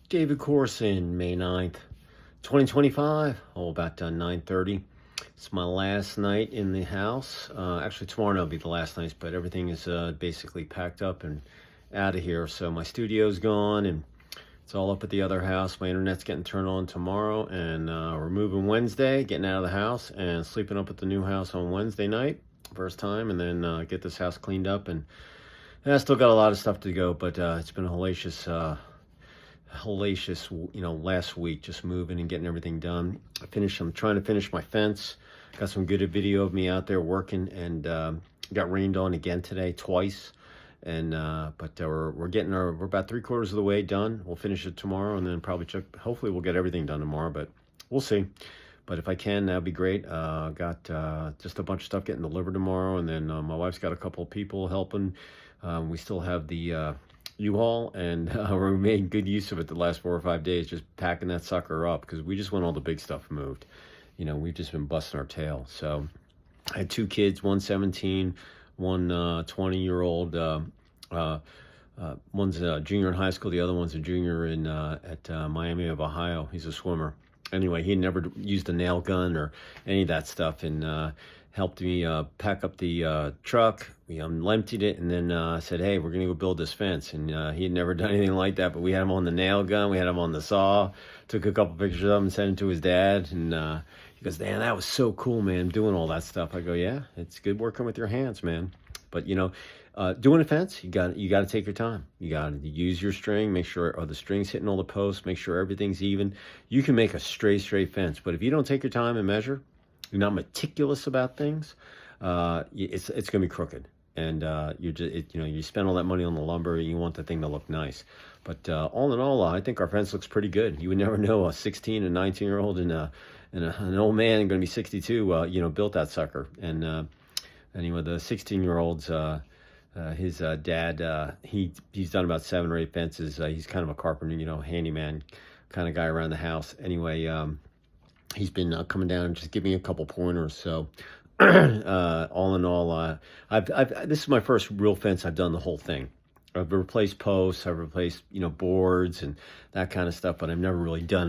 David Corson, May 9th, 2025, about 9:30. It's my last night in the house. Actually, tomorrow night will be the last night, but everything is basically packed up and out of here. So my studio's gone, and it's all up at the other house. My internet's getting turned on tomorrow, and we're moving Wednesday, getting out of the house, and sleeping up at the new house on Wednesday night, first time, and then get this house cleaned up. And I still got a lot of stuff to go, but it's been a hellacious, last week, just moving and getting everything done. I'm trying to finish my fence. Got some good video of me out there working, and got rained on again today, twice. And but we're about 3/4 of the way done. We'll finish it tomorrow, and then hopefully we'll get everything done tomorrow, but we'll see. But if I can, that'd be great. Got just a bunch of stuff getting delivered tomorrow, and then my wife's got a couple of people helping. We still have the U-Haul, and we made good use of it the last 4 or 5 days, just packing that sucker up, because we just want all the big stuff moved. We've just been busting our tail. So I had 2 kids, one 17, one 20-year-old. One's a junior in high school, the other one's a junior at Miami of Ohio. He's a swimmer. Anyway, he had never used a nail gun or any of that stuff, and helped me pack up the truck. We emptied it, and then said, hey, we're going to go build this fence. And he had never done anything like that, but we had him on the nail gun. We had him on the saw. Took a couple pictures of him and sent him to his dad. And he goes, man, that was so cool, man, doing all that stuff. I go, yeah, it's good working with your hands, man. But, doing a fence, you got to take your time. You got to use your string, make sure the string's hitting all the posts, make sure everything's even. You can make a straight fence, but if you don't take your time and measure, you're not meticulous about things, it's going to be crooked. And you spend all that money on the lumber, and you want the thing to look nice. But all in all, I think our fence looks pretty good. You would never know a 16 and 19-year-old and an old man going to be 62, built that sucker. And anyway, the 16-year-old's his dad, he's done about 7 or 8 fences. He's kind of a carpenter, handyman kind of guy around the house. Anyway, he's been coming down and just giving me a couple pointers. So all in all, this is my first real fence. I've done the whole thing. I've replaced posts, I've replaced boards and that kind of stuff, but I've never really done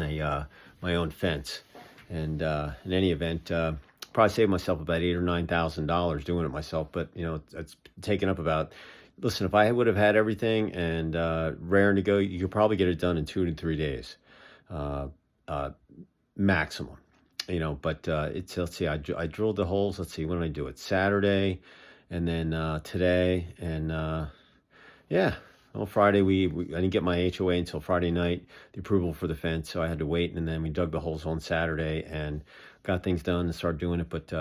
my own fence. And in any event, probably saved myself about $8,000 or $9,000 doing it myself. But it's taken up about. Listen, if I would have had everything and raring to go, you could probably get it done in 2 to 3 days, maximum. But let's see, I drilled the holes. Let's see, when did I do it? Saturday, and then today, and Friday I didn't get my HOA until Friday night, the approval for the fence, so I had to wait, and then we dug the holes on Saturday and got things done and started doing it. But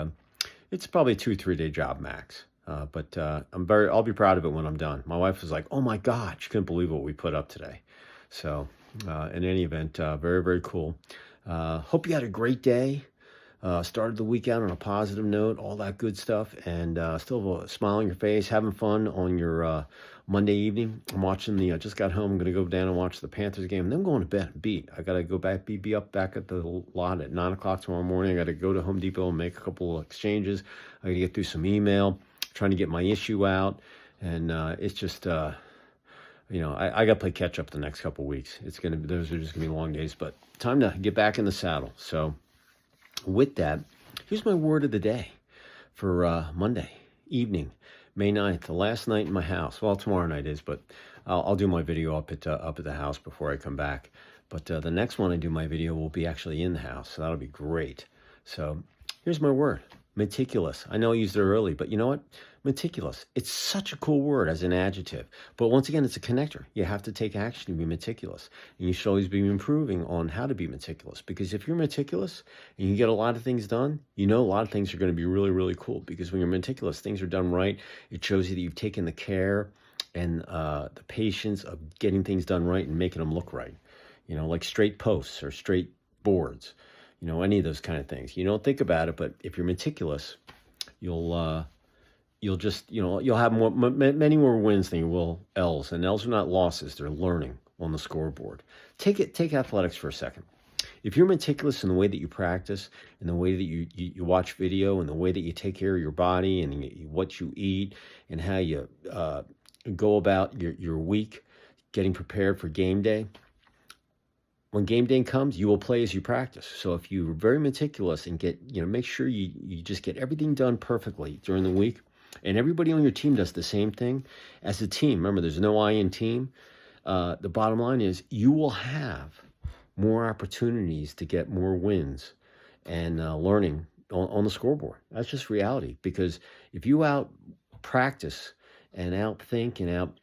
it's probably a 2-3 day job max. But I'll be proud of it when I'm done. My wife was like, oh my God, she couldn't believe what we put up today. So in any event, very, very cool. Hope you had a great day. Started the week out on a positive note, all that good stuff, and still have a smile on your face, having fun on your Monday evening. I'm watching just got home. I'm going to go down and watch the Panthers game, and then I'm going to bed, beat. I got to go back, be up back at the lot at 9 o'clock tomorrow morning. I got to go to Home Depot and make a couple of exchanges. I got to get through some email, trying to get my issue out, and it's just, I got to play catch up the next couple of weeks. Those are just going to be long days, but time to get back in the saddle. So with that, here's my word of the day for Monday evening, May 9th, the last night in my house. Well, tomorrow night is, but I'll do my video up at the house before I come back. But the next one I do my video will be actually in the house, so that'll be great. So here's my word. Meticulous. I know I used it early, but you know what? Meticulous. It's such a cool word as an adjective. But once again, it's a connector. You have to take action to be meticulous. And you should always be improving on how to be meticulous. Because if you're meticulous and you get a lot of things done, a lot of things are going to be really, really cool. Because when you're meticulous, things are done right. It shows you that you've taken the care and the patience of getting things done right and making them look right. Like straight posts or straight boards. Any of those kind of things. You don't think about it, but if you're meticulous, you'll have many more wins than you will L's. And L's are not losses; they're learning on the scoreboard. Take athletics for a second. If you're meticulous in the way that you practice, in the way that you watch video, in the way that you take care of your body, and what you eat, and how you go about your week, getting prepared for game day, when game day comes, you will play as you practice. So if you're very meticulous and make sure you just get everything done perfectly during the week, and everybody on your team does the same thing as a team. Remember, there's no I in team. The bottom line is you will have more opportunities to get more wins and learning on the scoreboard. That's just reality. Because if you out practice and outthink and out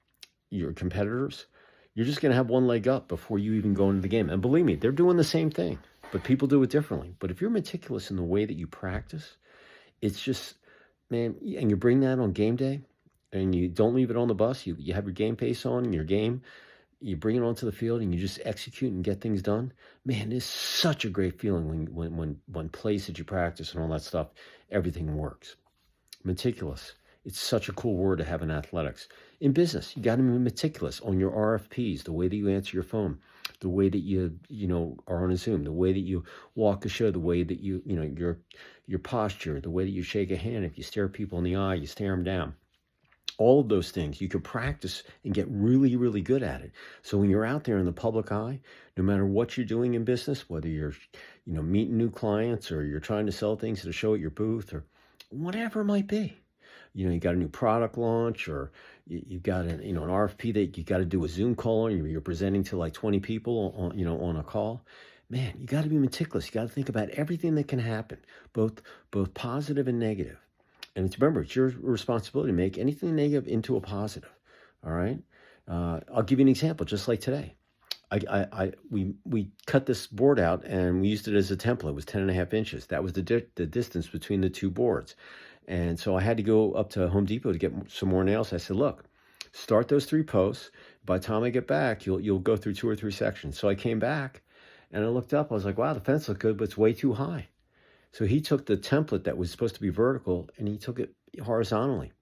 your competitors, you're just going to have one leg up before you even go into the game. And believe me, they're doing the same thing, but people do it differently. But if you're meticulous in the way that you practice, it's just, man, and you bring that on game day and you don't leave it on the bus. You have your game pace on in your game. You bring it onto the field and you just execute and get things done. Man, it's such a great feeling when plays that you practice and all that stuff, everything works. Meticulous. It's such a cool word to have in athletics. In business, you got to be meticulous on your RFPs, the way that you answer your phone, the way that you are on a Zoom, the way that you walk a show, the way that your posture, the way that you shake a hand. If you stare people in the eye, you stare them down. All of those things you could practice and get really, really good at it. So when you're out there in the public eye, no matter what you're doing in business, whether you're meeting new clients or you're trying to sell things at a show at your booth or whatever it might be, you got a new product launch or you've got an RFP that you got to do a Zoom call on, you're presenting to like 20 people on a call. Man, you got to be meticulous. You got to think about everything that can happen, both positive and negative. And remember, it's your responsibility to make anything negative into a positive. All right. I'll give you an example, just like today. We cut this board out and we used it as a template. It was 10.5 inches. That was the distance between the two boards. And so I had to go up to Home Depot to get some more nails. I said, look, start those 3 posts. By the time I get back, you'll go through 2 or 3 sections. So I came back and I looked up. I was like, wow, the fence looked good, but it's way too high. So he took the template that was supposed to be vertical and he took it horizontally.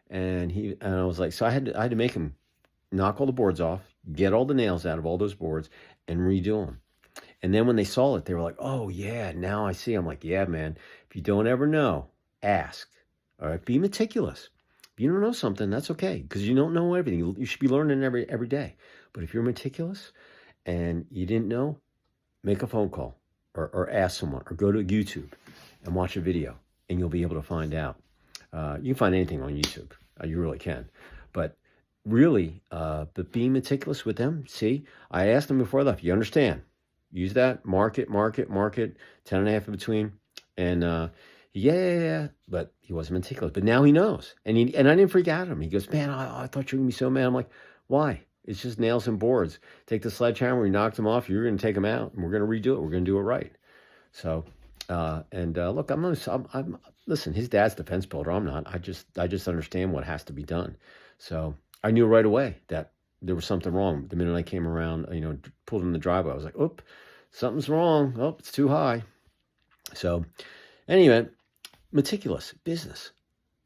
And I was like, so I had to make him knock all the boards off, get all the nails out of all those boards and redo them. And then when they saw it, they were like, oh yeah, now I see. I'm like, yeah, man, if you don't ever know, ask. All right, be meticulous. If you don't know something, that's okay, because you don't know everything. You should be learning every day. But if you're meticulous and you didn't know, make a phone call or ask someone or go to YouTube and watch a video and you'll be able to find out. You can find anything on YouTube. You really can. But really, but being meticulous with them, see, I asked them before I left, you understand? Use that, mark it, 10.5 in between. And yeah, but he wasn't meticulous. But now he knows. And I didn't freak out at him. He goes, man, I thought you were going to be so mad. I'm like, why? It's just nails and boards. Take the sledgehammer, you knocked them off, you're going to take them out, and we're going to redo it. We're going to do it right. So, look, I'm listen, his dad's the fence builder. I'm not. I just understand what has to be done. So I knew right away that there was something wrong. The minute I came around, pulled in the driveway, I was like, oop, something's wrong. Oh, it's too high. So anyway, meticulous business,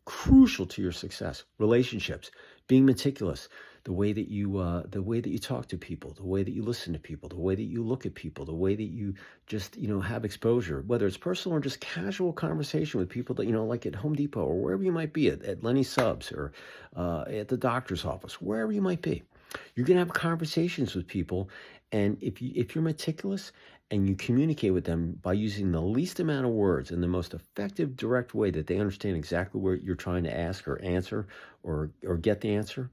crucial to your success. Relationships, being meticulous. The way that you talk to people, the way that you listen to people, the way that you look at people, the way that you just, have exposure, whether it's personal or just casual conversation with people that, like at Home Depot or wherever you might be, at Lenny's Subs or at the doctor's office, wherever you might be. You're going to have conversations with people. And if you're meticulous and you communicate with them by using the least amount of words in the most effective, direct way that they understand exactly where you're trying to ask or answer or get the answer,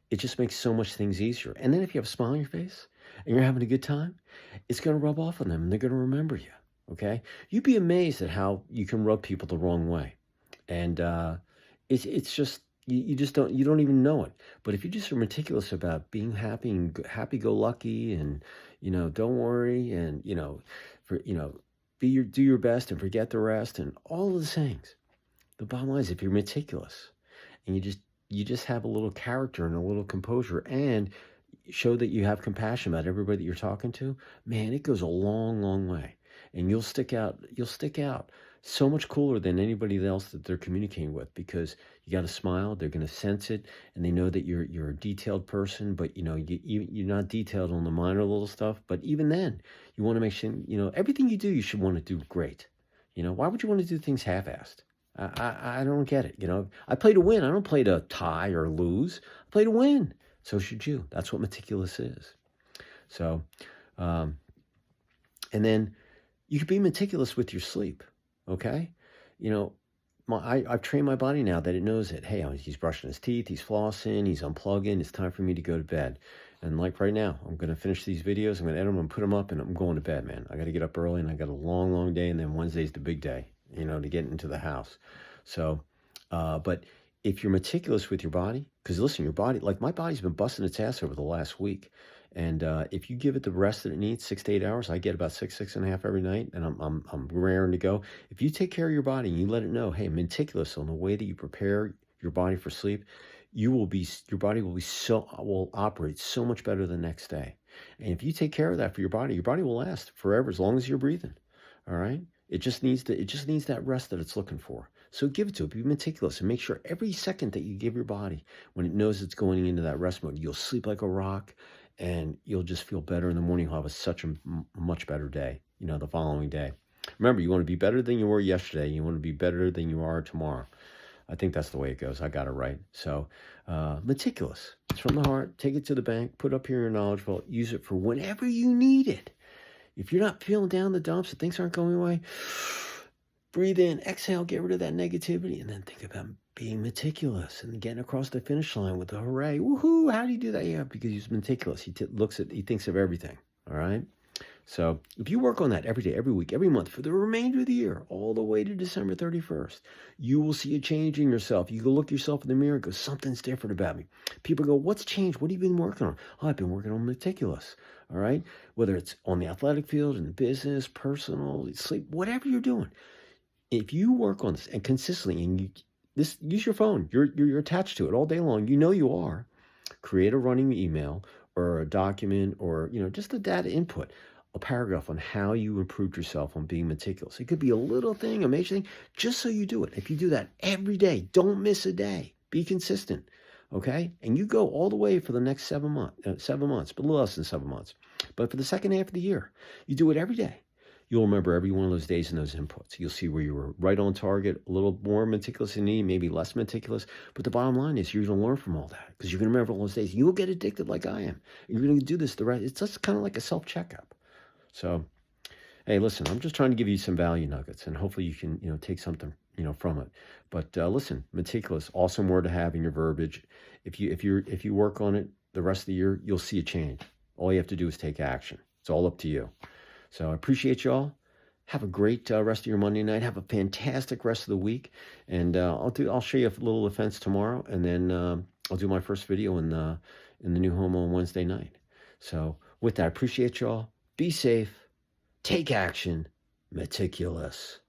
it just makes so much things easier. And then if you have a smile on your face and you're having a good time, it's going to rub off on them and they're going to remember you. Okay. You'd be amazed at how you can rub people the wrong way. And it's just, you don't even know it. But if you just are meticulous about being happy and happy-go-lucky and, don't worry and, do your best and forget the rest and all of the things. The bottom line is if you're meticulous and you just have a little character and a little composure and show that you have compassion about everybody that you're talking to, man, it goes a long, long way. And you'll stick out so much cooler than anybody else that they're communicating with because you got to smile, they're going to sense it, and they know that you're a detailed person, but you're not detailed on the minor little stuff. But even then, you want to make sure, everything you do, you should want to do great. Why would you want to do things half-assed? I don't get it. I play to win. I don't play to tie or lose. I play to win. So should you. That's what meticulous is. So, And then you can be meticulous with your sleep, okay? You know, I've trained my body now that it knows it. Hey, he's brushing his teeth, he's flossing, he's unplugging. It's time for me to go to bed. And like right now, I'm going to finish these videos. I'm going to edit them and put them up, and I'm going to bed, man. I got to get up early, and I got a long, long day. And then Wednesday's the big day, to get into the house. So, but if you're meticulous with your body, because listen, your body, like my body's been busting its ass over the last week. And if you give it the rest that it needs, 6 to 8 hours, I get about 6.5 every night, and I'm raring to go. If you take care of your body and you let it know, hey, meticulous on the way that you prepare your body for sleep, your body will operate so much better the next day. And if you take care of that for your body will last forever as long as you're breathing. All right. It just needs that rest that it's looking for. So give it to it. Be meticulous and make sure every second that you give your body, when it knows it's going into that rest mode, you'll sleep like a rock. And you'll just feel better in the morning. You'll have such a much better day, the following day. Remember, you want to be better than you were yesterday. You want to be better than you are tomorrow. I think that's the way it goes. I got it right. So meticulous. It's from the heart. Take it to the bank. Put up here in your knowledge vault. Use it for whenever you need it. If you're not feeling down the dumps and things aren't going away, breathe in, exhale, get rid of that negativity, and then think about being meticulous and getting across the finish line with a hooray. Woohoo! How do you do that? Yeah, because he's meticulous. He thinks of everything. All right. So if you work on that every day, every week, every month for the remainder of the year, all the way to December 31st, you will see a change in yourself. You go look yourself in the mirror and go, something's different about me. People go, what's changed? What have you been working on? Oh, I've been working on meticulous. All right. Whether it's on the athletic field, in business, personal, sleep, whatever you're doing. If you work on this and consistently, and use your phone, you're attached to it all day long. You are. Create a running email or a document or just a data input, a paragraph on how you improved yourself on being meticulous. It could be a little thing, a major thing, just so you do it. If you do that every day, don't miss a day. Be consistent, okay? And you go all the way for the next 7 months, but a little less than 7 months. But for the second half of the year, you do it every day. You'll remember every one of those days and those inputs. You'll see where you were right on target, a little more meticulous than you need, maybe less meticulous. But the bottom line is you're going to learn from all that because you're going to remember all those days. You'll get addicted like I am. You're going to do this the rest. It's just kind of like a self-checkup. So, hey, listen, I'm just trying to give you some value nuggets, and hopefully you can, take something, from it. But listen, meticulous, awesome word to have in your verbiage. If you work on it the rest of the year, you'll see a change. All you have to do is take action. It's all up to you. So I appreciate y'all. Have a great rest of your Monday night. Have a fantastic rest of the week. And I'll show you a little offense tomorrow, and then I'll do my first video in the new home on Wednesday night. So with that, I appreciate y'all. Be safe. Take action. Meticulous.